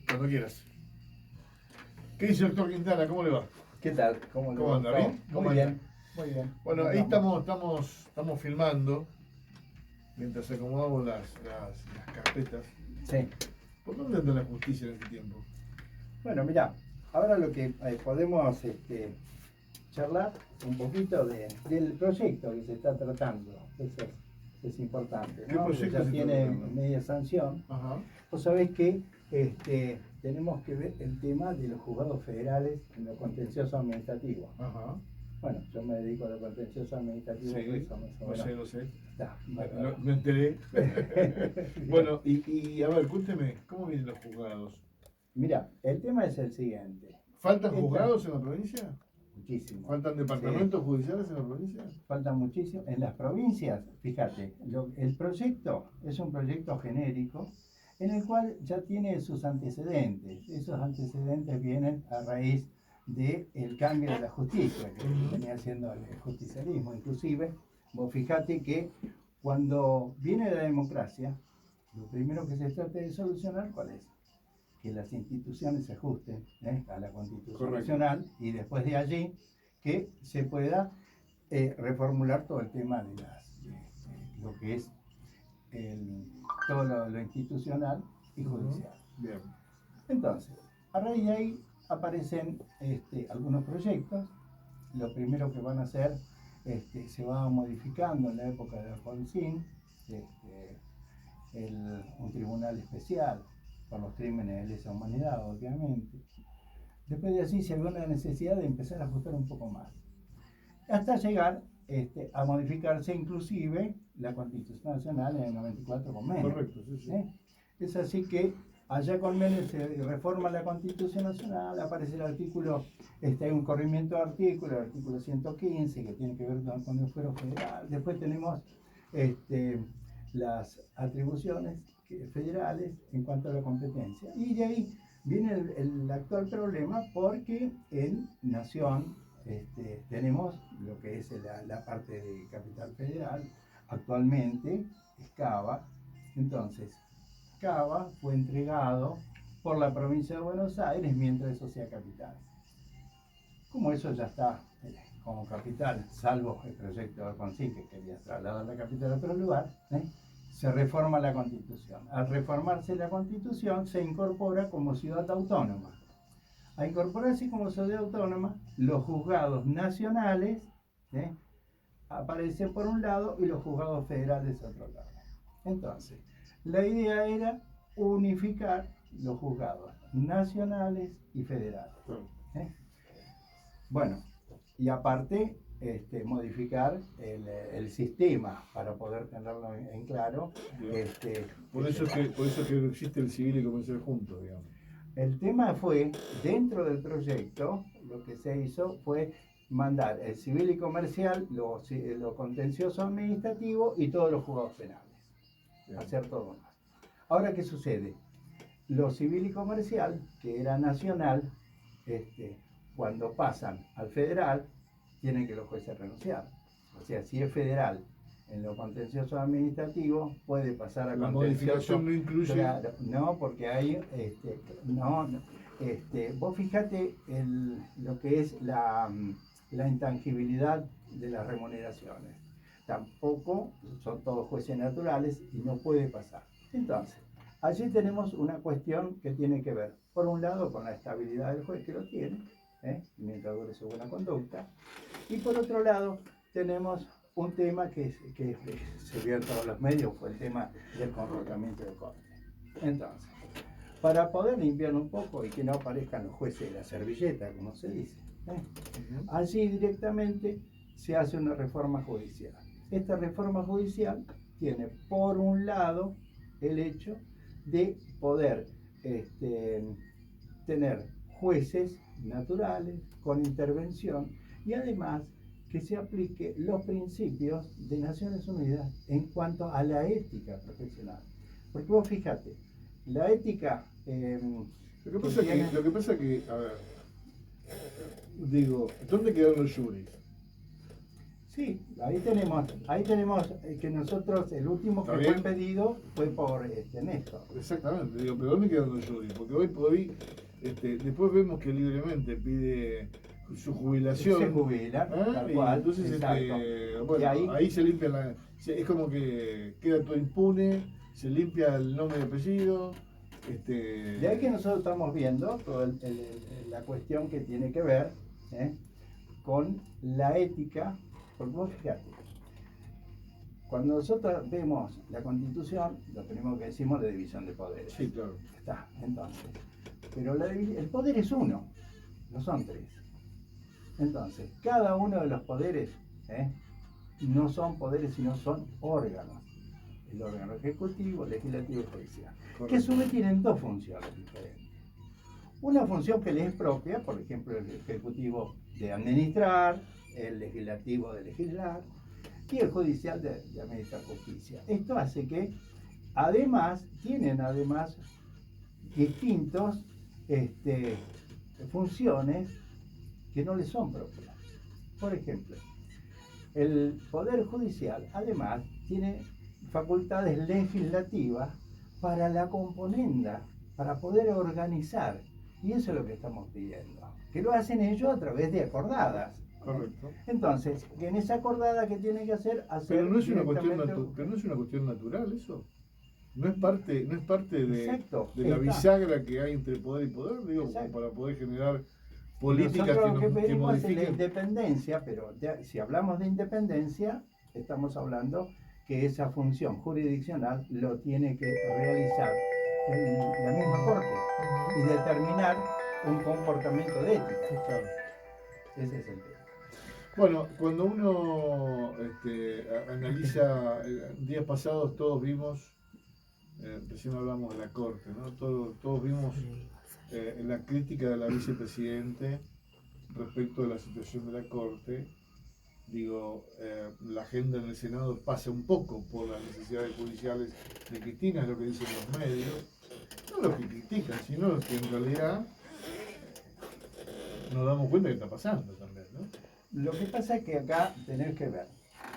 Cuando quieras. ¿Qué dice el doctor Quintana? ¿Cómo le va? ¿Qué tal? ¿Cómo anda? ¿Bien? Muy bien, muy bien. Bueno, ahí estamos filmando mientras acomodamos las carpetas. Sí. ¿Por dónde anda la justicia en este tiempo? Bueno, mira, ahora lo que podemos charlar un poquito del proyecto que se está tratando. Eso es importante, ¿Qué ¿no? proyecto Ya se está tiene tratando? media sanción. Ajá. Vos sabés que tenemos que ver el tema de los juzgados federales en lo contencioso administrativo. Ajá. Bueno, yo me dedico a lo contencioso administrativo, Sí, por eso más o menos. lo sé. Está, Me enteré. Bueno, y a ver, cuénteme, ¿cómo vienen los juzgados? Mira, el tema es el siguiente. ¿Faltan juzgados en la provincia? Muchísimo. ¿Faltan departamentos judiciales en la provincia? Falta muchísimo. En las provincias, fíjate, el proyecto es un proyecto genérico en el cual ya tiene sus antecedentes. Esos antecedentes vienen a raíz del cambio de la justicia que venía haciendo el justicialismo. Inclusive, vos fíjate que cuando viene la democracia, lo primero que se trata de solucionar, ¿cuál es? Que las instituciones se ajusten a la Constitución Correcto. Nacional y después de allí que se pueda reformular todo el tema de lo que es todo lo institucional y judicial. Bien. Entonces, a raíz de ahí aparecen algunos proyectos. Lo primero que van a hacer se va modificando en la época de Alfonsín, un tribunal especial por los crímenes de lesa humanidad, obviamente. Después de allí se ve una necesidad de empezar a ajustar un poco más, hasta llegar a modificarse inclusive la Constitución Nacional en el 94 con Menem. Correcto, sí, sí. Es así que allá con Menem se reforma la Constitución Nacional, aparece el artículo, hay un corrimiento de artículos, el artículo 115 que tiene que ver con el fuero federal. Después tenemos las atribuciones federales en cuanto a la competencia. Y de ahí viene el actual problema porque en Nación tenemos lo que es la parte de Capital Federal, actualmente es Cava. Entonces, Cava fue entregado por la provincia de Buenos Aires mientras eso sea capital. Como eso ya está como capital, salvo el proyecto de Alfonsín que quería trasladar la capital a otro lugar, se reforma la Constitución. Al reformarse la Constitución se incorpora como ciudad autónoma. A incorporarse como ciudad autónoma, los juzgados nacionales aparecen por un lado y los juzgados federales a otro lado. Entonces, la idea era unificar los juzgados nacionales y federales. Bueno, y aparte modificar el sistema para poder tenerlo en claro. Por eso que existe el civil y comercial juntos, digamos. El tema fue, dentro del proyecto, lo que se hizo fue mandar el civil y comercial, lo contencioso administrativo y todos los juzgados penales. Bien. Hacer todo más. Ahora, ¿qué sucede? Lo civil y comercial, que era nacional, cuando pasan al federal, tienen que los jueces renunciar. O sea, si es federal en lo contencioso administrativo, puede pasar a la contencioso. Modificación no incluye. Claro, no, porque hay, vos fíjate lo que es la intangibilidad de las remuneraciones. Tampoco son todos jueces naturales y no puede pasar. Entonces, allí tenemos una cuestión que tiene que ver, por un lado, con la estabilidad del juez que lo tiene, mientras dure su buena conducta, y por otro lado, tenemos un tema que se vio en todos los medios, fue el tema del convocamiento de corte. Entonces, para poder limpiar un poco y que no aparezcan los jueces de la servilleta, como se dice, allí directamente se hace una reforma judicial. Esta reforma judicial tiene, por un lado, el hecho de poder tener jueces naturales con intervención y además que se aplique los principios de Naciones Unidas en cuanto a la ética profesional. Porque vos fíjate, la ética... Lo que pasa que, a ver, digo, ¿dónde quedaron los juris? Sí, ahí tenemos que nosotros, el último ¿Está que bien? fue pedido fue por Néstor. Exactamente, digo, pero ¿dónde queda Don Jordi? Porque hoy por hoy, después vemos que libremente pide su jubilación. Se jubila, tal Y cual, entonces, exacto. bueno, Y ahí se limpia es como que queda todo impune, se limpia el nombre y apellido. De ahí que nosotros estamos viendo toda la cuestión que tiene que ver con la ética, porque vos fíjate, cuando nosotros vemos la Constitución, lo primero que decimos es la división de poderes. Sí, claro. Está, entonces. Pero el poder es uno, no son tres. Entonces, cada uno de los poderes no son poderes, sino son órganos. El órgano ejecutivo, legislativo y judicial. Correcto. Que a su vez tienen dos funciones diferentes. Una función que les es propia, por ejemplo, el ejecutivo de administrar, el legislativo de legislar y el judicial de administrar justicia. Esto hace que tienen distintos funciones que no les son propias. Por ejemplo, el Poder Judicial además tiene facultades legislativas para la componenda, para poder organizar. Y eso es lo que estamos pidiendo. Que lo hacen ellos a través de acordadas. Correcto. Entonces, en esa acordada que tienen que hacer Pero no es una directamente- cuestión natural eso. No es parte de Exacto, la está. bisagra que hay entre poder y poder, digo, como Exacto. para poder generar políticas Nosotros lo que que pedimos es la modifiquen. independencia, pero si hablamos de independencia, estamos hablando que esa función jurisdiccional lo tiene que realizar la misma corte y determinar un comportamiento de ética. Claro. Ese es el tema. Bueno, cuando uno analiza, días pasados todos vimos, recién hablamos de la Corte, ¿no? Todos vimos la crítica de la vicepresidente respecto de la situación de la Corte. Digo, la agenda en el Senado pasa un poco por las necesidades judiciales de Cristina, es lo que dicen los medios. No lo que critican, sino lo que en realidad nos damos cuenta que está pasando también, ¿no? Lo que pasa es que acá tenés que ver,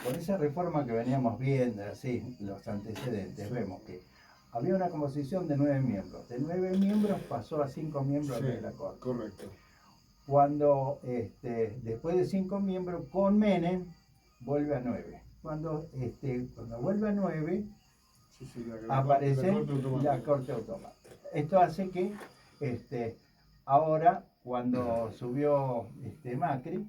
con esa reforma que veníamos viendo, así, los antecedentes, vemos que había una composición de 9 miembros. De 9 miembros pasó a 5 miembros Sí, de la Corte. correcto. Cuando después de 5 miembros con Menem vuelve a 9. Cuando vuelve a 9 Sí, aparece Corte Automática. la Corte Automática. Esto hace que ahora cuando subió Macri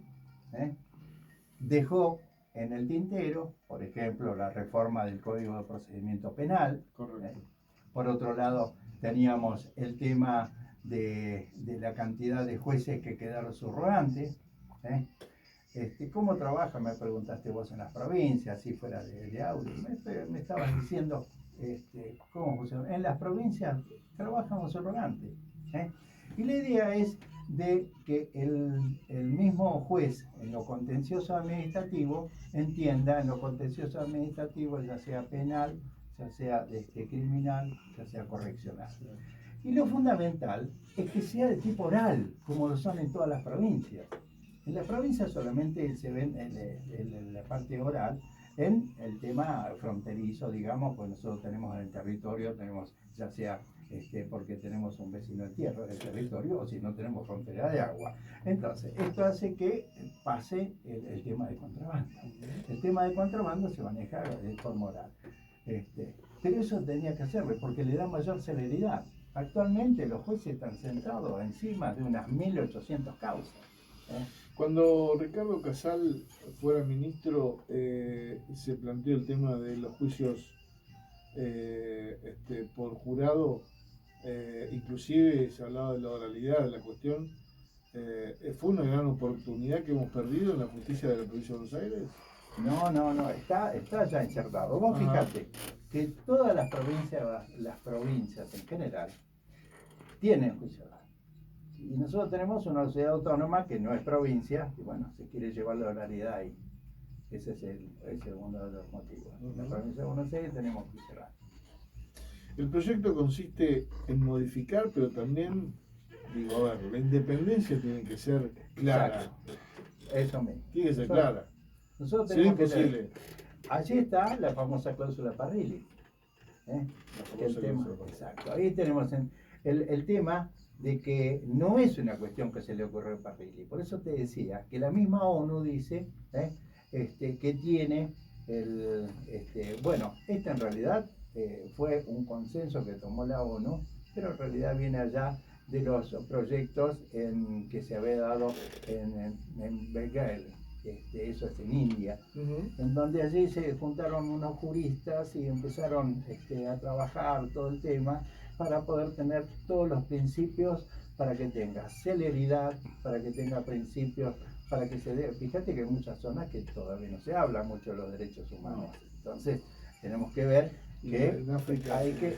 dejó en el tintero, por ejemplo, la reforma del Código de Procedimiento Penal. Correcto. Por otro lado, teníamos el tema de la cantidad de jueces que quedaron subrogantes. ¿Cómo trabaja? Me preguntaste vos en las provincias, si fuera de audio. Me estabas diciendo cómo funciona. En las provincias trabajamos subrogantes. Y la idea es de que el mismo juez en lo contencioso administrativo entienda en lo contencioso administrativo, ya sea penal, ya sea criminal, ya sea correccional. Y lo fundamental es que sea de tipo oral, como lo son en todas las provincias. En las provincias solamente se ven en la parte oral, en el tema fronterizo, digamos, pues nosotros tenemos en el territorio, tenemos ya sea porque tenemos un vecino en tierra del territorio o si no tenemos frontera de agua. Entonces, esto hace que pase el tema de contrabando. El tema de contrabando se maneja de forma oral. Pero eso tenía que hacerlo porque le da mayor celeridad. Actualmente los jueces están sentados encima de unas 1800 causas. Cuando Ricardo Casal fuera ministro, se planteó el tema de los juicios por jurado, inclusive se hablaba de la oralidad de la cuestión. ¿Fue una gran oportunidad que hemos perdido en la justicia de la provincia de Buenos Aires? No, está ya insertado. Vos fíjate que todas las provincias en general tienen juicio oral. Y nosotros tenemos una ciudad autónoma que no es provincia, y bueno, se quiere llevar la oralidad ahí. Ese es uno de los motivos. En la provincia de Buenos Aires tenemos juicio oral. El proyecto consiste en modificar, pero también, digo, la independencia tiene que ser clara. Exacto. Eso mismo. Tiene que ser clara. Nosotros Sería tenemos que tener. imposible. Allí está la famosa cláusula Parrilli. ¿eh? La Que el famosa tema, cláusula Parrilli. exacto. Ahí tenemos el tema de que no es una cuestión que se le ocurrió a Parrilli. Por eso te decía que la misma ONU dice que tiene bueno, esta en realidad fue un consenso que tomó la ONU, pero en realidad viene allá de los proyectos que se había dado en Bengal, eso es en India, en donde allí se juntaron unos juristas y empezaron a trabajar todo el tema para poder tener todos los principios para que tenga celeridad, para que tenga principios, para que se dé. Fíjate que hay muchas zonas que todavía no se habla mucho de los derechos humanos. Entonces, tenemos que ver que en África hay que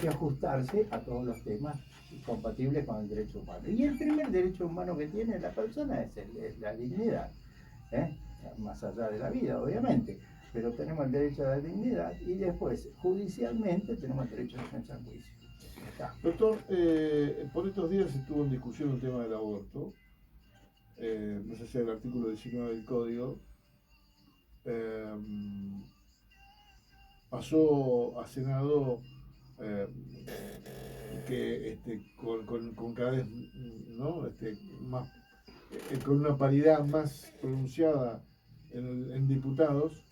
ajustarse a todos los temas compatibles con el derecho humano. Y el primer derecho humano que tiene la persona es la dignidad, más allá de la vida, obviamente. Pero tenemos el derecho a la dignidad y después, judicialmente, tenemos el derecho a defensa en juicio. Doctor, por estos días estuvo en discusión el tema del aborto, más allá del artículo 19 del Código. Pasó a Senado que con cada vez, ¿no? Más, con una paridad más pronunciada en diputados,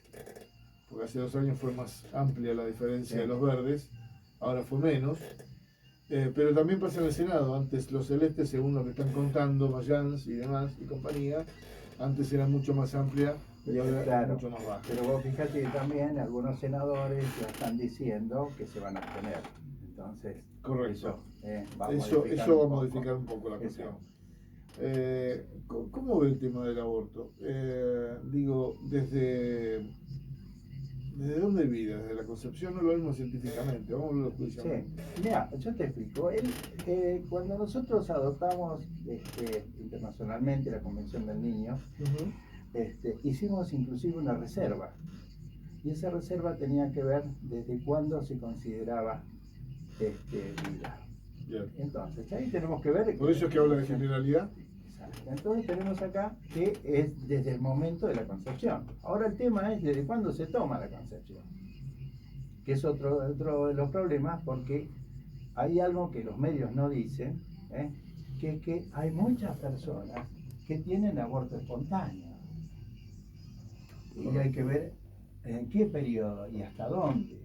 porque hace 2 años fue más amplia la diferencia de los verdes, ahora fue menos. Pero también pasa en el Senado. Antes los celestes, según lo que están contando Mayans y demás y compañía, antes era mucho más amplia y ahora es mucho más baja. Pero vos fíjate que también algunos senadores ya están diciendo que se van a abstener. Entonces, correcto. Eso va a modificar un poco la cuestión. ¿Cómo ve el tema del aborto? Digo, ¿desde dónde vive? ¿Desde la concepción? No lo vemos científicamente, vamos a verlo judicialmente. Sí, mira, yo te explico. Cuando nosotros adoptamos internacionalmente la Convención del Niño, hicimos inclusive una reserva. Y esa reserva tenía que ver desde cuándo se consideraba vida. Bien. Entonces, ahí tenemos que ver. Por eso es que habla de generalidad. Exacto. Entonces tenemos acá que es desde el momento de la concepción. Ahora el tema es desde cuándo se toma la concepción, que es otro de los problemas, porque hay algo que los medios no dicen, que es que hay muchas personas que tienen aborto espontáneo. Y hay que ver en qué periodo y hasta dónde.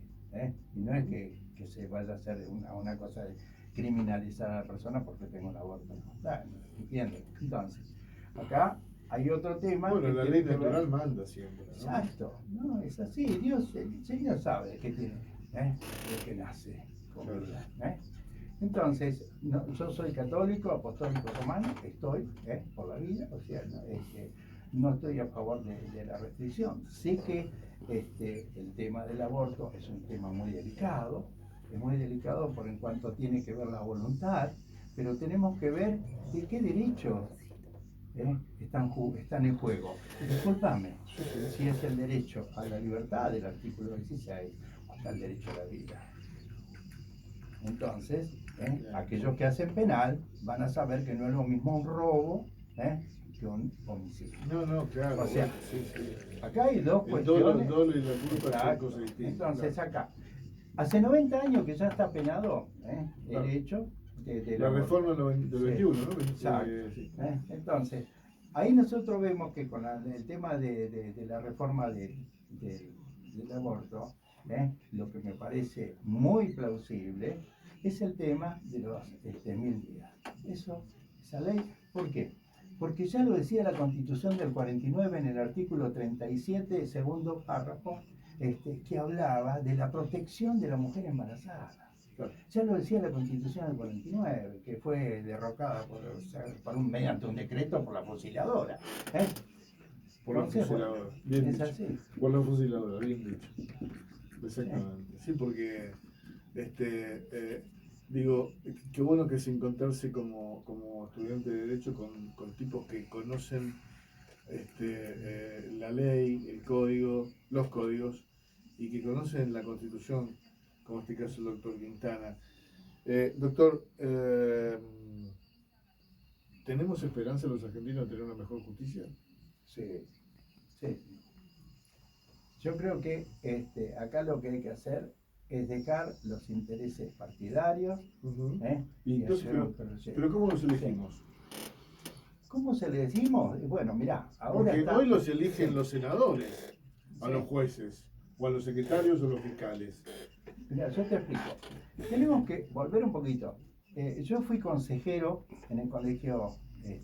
Y no es que se vaya a hacer una cosa de criminalizar a la persona porque tenga un aborto espontáneo. ¿Entiendes? Entonces, acá hay otro tema. Bueno, la ley natural manda siempre, ¿no? Exacto, no, es así. El Señor sabe que tiene, de que nace con vida. Entonces, yo soy católico, apostólico romano, estoy por la vida, o sea, no estoy a favor de la restricción. Sé que el tema del aborto es un tema muy delicado, es muy delicado por en cuanto tiene que ver la voluntad, pero tenemos que ver de qué derechos están en juego. Disculpame, si es el derecho a la libertad del artículo 16 o está el derecho a la vida. Entonces, aquellos que hacen penal van a saber que no es lo mismo un robo que un homicidio. No, claro. O sea, sí. Acá hay dos cuestiones. El dolo y la culpa son cosas distintas. Entonces, acá, hace 90 años que ya está penado el hecho de la reforma del 21, ¿no? Exacto. Entonces, ahí nosotros vemos que con el tema de la reforma del aborto, lo que me parece muy plausible es el tema de los 1000 días. Esa ley, ¿por qué? Porque ya lo decía la Constitución del 49 en el artículo 37, segundo párrafo, que hablaba de la protección de la mujer embarazada. Ya lo decía la Constitución del 49, que fue derrocada mediante un decreto por la fusiladora. Por la fusiladora, bien es dicho. Así. Por la fusiladora, bien dicho. Exactamente. Sí, porque digo, qué bueno que es encontrarse como estudiante de Derecho con tipos que conocen la ley, el código, los códigos, y que conocen la Constitución, como en este caso el doctor Quintana. Doctor, ¿tenemos esperanza los argentinos de tener una mejor justicia? Sí, Sí. Yo creo que acá lo que hay que hacer es dejar los intereses partidarios. Ujú. ¿Eh? Y entonces, hacer un proyecto. pero ¿cómo los elegimos? Sí. ¿Cómo se le decimos? Bueno, mirá, ahora Porque está. hoy los eligen Sí. los senadores, a Sí. los jueces, o a los secretarios o los fiscales. Mira, yo te explico. Tenemos que volver un poquito. Yo fui consejero en el colegio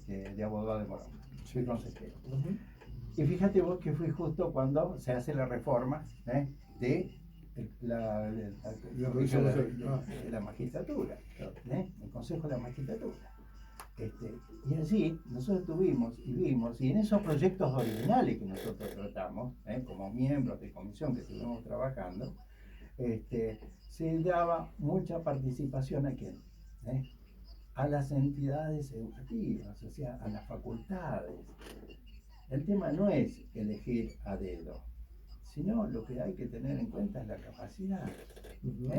de abogados de Morón. Fui consejero. Ujú. Y fíjate vos que fui justo cuando se hace la reforma de la magistratura, el Consejo de la Magistratura. Y allí nosotros tuvimos y vimos, y en esos proyectos originales que nosotros tratamos, como miembros de comisión que estuvimos trabajando, se daba mucha participación a quién, a las entidades educativas, o sea, a las facultades. El tema no es elegir a dedo, sino lo que hay que tener en cuenta es la capacidad. Ujú.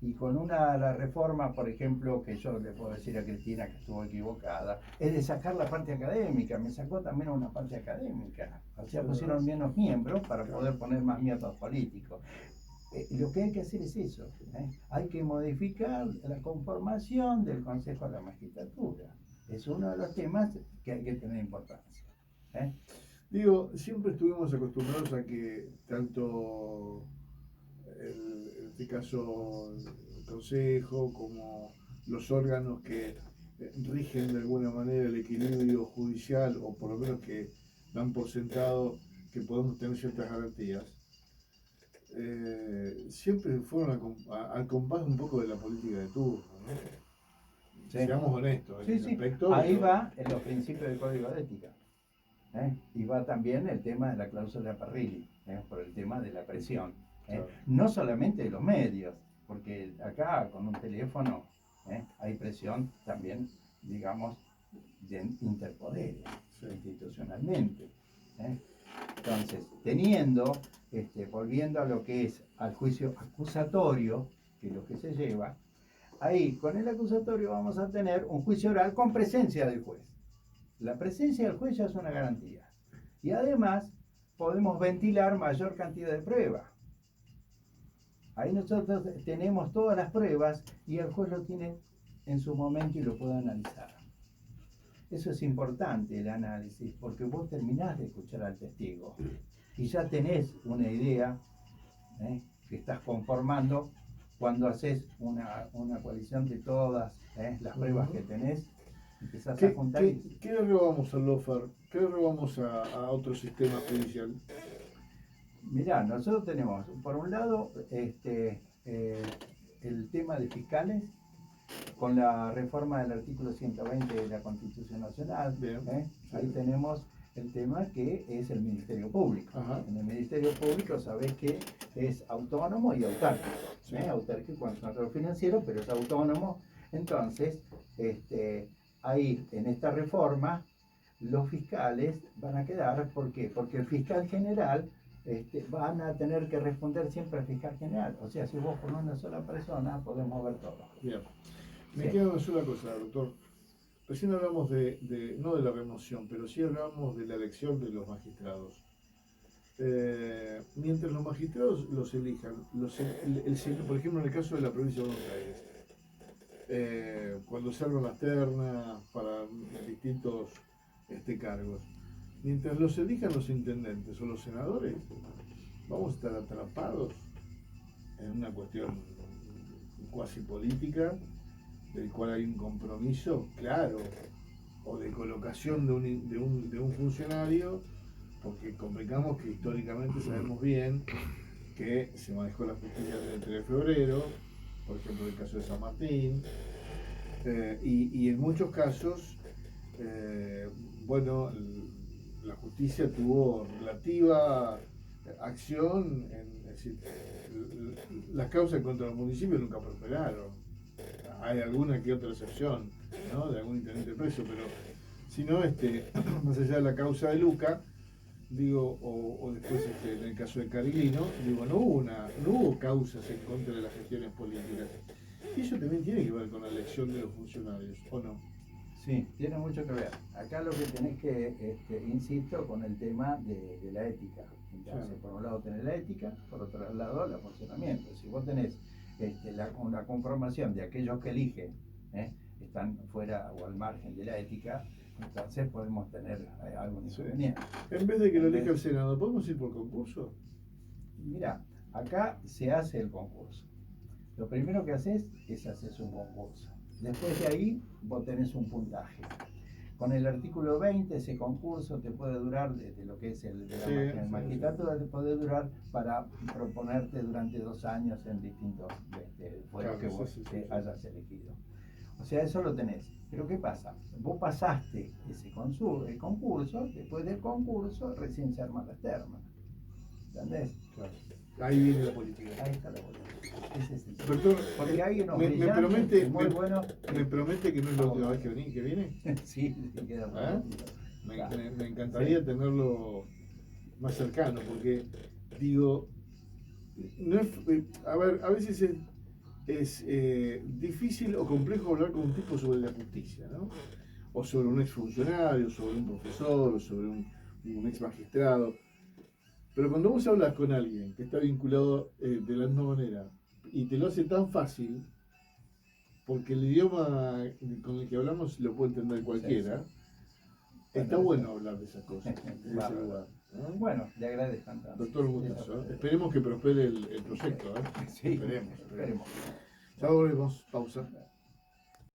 Y con la reforma, por ejemplo, que yo le puedo decir a Cristina que estuvo equivocada, es de sacar la parte académica, me sacó también una parte académica, o sea, pusieron menos miembros para poder poner más miembros políticos. Lo que hay que hacer es eso, hay que modificar la conformación del Consejo de la Magistratura. Es uno de los temas que hay que tener importancia. Digo, siempre estuvimos acostumbrados a que tanto en este caso el Consejo como los órganos que rigen de alguna manera el equilibrio judicial, o por lo menos que dan por sentado que podemos tener ciertas garantías, siempre fueron al compás un poco de la política de turno, ¿no? Sí. Seamos honestos en Sí, ese sí. aspecto. Ahí va en los principios del Código de Ética. Y va también el tema de la cláusula Parrilli, por el tema de la presión. Claro. No solamente de los medios, porque acá con un teléfono hay presión también, digamos, de interpoderes, Sí. institucionalmente. Entonces, teniendo, volviendo a lo que es al juicio acusatorio, que es lo que se lleva, ahí con el acusatorio vamos a tener un juicio oral con presencia del juez. La presencia del juez ya es una garantía. Y además podemos ventilar mayor cantidad de pruebas. Ahí nosotros tenemos todas las pruebas y el juez lo tiene en su momento y lo puede analizar. Eso es importante, el análisis, porque vos terminás de escuchar al testigo y ya tenés una idea que estás conformando cuando haces una coalición de todas las pruebas que tenés. Empezás a juntar ¿Qué le robamos al LOFAR? ¿Qué le robamos a otro sistema judicial? Mirá, nosotros tenemos, por un lado, el tema de fiscales, con la reforma del artículo 120 de la Constitución Nacional. Ahí tenemos el tema que es el Ministerio Público. Ajá. En el Ministerio Público sabés que es autónomo y autárquico. Sí. Autárquico en control financiero, pero es autónomo. Entonces, ahí en esta reforma, los fiscales van a quedar, ¿por qué? Porque el fiscal general van a tener que responder siempre al fiscal general. O sea, si vos con una sola persona podemos ver todo. Bien. Me Sí. queda una sola cosa, doctor. Recién hablamos no de la remoción, pero sí hablamos de la elección de los magistrados. Mientras los magistrados los elijan, por ejemplo en el caso de la provincia de Buenos Aires, cuando se arman las ternas para distintos cargos, mientras los elijan los intendentes o los senadores, vamos a estar atrapados en una cuestión cuasi política, del cual hay un compromiso claro, o de colocación de un funcionario, porque convengamos que históricamente sabemos bien que se manejó la justicia desde el 3 de febrero, por ejemplo el caso de San Martín, y en muchos casos, bueno, la justicia tuvo relativa acción, es decir, las causas contra los municipios nunca prosperaron. Hay alguna que otra excepción, ¿no? De algún intendente preso, pero si no, más allá de la causa de Luca, digo, o después en el caso de Cariglino, digo, no hubo causas en contra de las gestiones políticas. Y eso también tiene que ver con la elección de los funcionarios, ¿o no? Sí, tiene mucho que ver. Acá lo que tenés que, insisto, con el tema de la ética. Entonces, Claro. por un lado tenés la ética, por otro lado el funcionamiento. Si vos tenés una conformación de aquellos que eligen, están fuera o al margen de la ética, entonces podemos tener algún Sí. inconveniente. En vez de que lo En elija el vez- Senado, ¿podemos ir por concurso? Mira, acá se hace el concurso. Lo primero que haces es haces un concurso. Después de ahí vos tenés un puntaje. Con el artículo 20 ese concurso te puede durar, desde lo que es el de la magistratura, te puede durar para proponerte durante 2 años en distintos fueros que vos hayas elegido. O sea, eso lo tenés. Pero ¿qué pasa? Vos pasaste el concurso, después del concurso recién se arman las termas. ¿Entendés? Claro. Ahí viene la política. Ahí está la boleta. Ese es el tema. Doctor, Porque hay unos me brillantes promete, muy buenos. me promete que no es la última vez que viene. Sí, sí, queda prometido. Claro. Me encantaría tenerlo más cercano, porque digo, no es, a ver, a veces es difícil o complejo hablar con un tipo sobre la justicia, ¿no? O sobre un exfuncionario, sobre un profesor, o sobre un ex magistrado. Pero cuando vos hablas con alguien que está vinculado de la misma manera y te lo hace tan fácil, porque el idioma con el que hablamos lo puede entender cualquiera, Sí, sí. está bueno hablar de esas cosas, en ese lugar, ¿no? Bueno, le agradezco entonces. Doctor, un gustazo, ¿eh? Esperemos que prospere el proyecto, ¿eh? Sí, Esperemos. esperemos. Ya volvemos, pausa.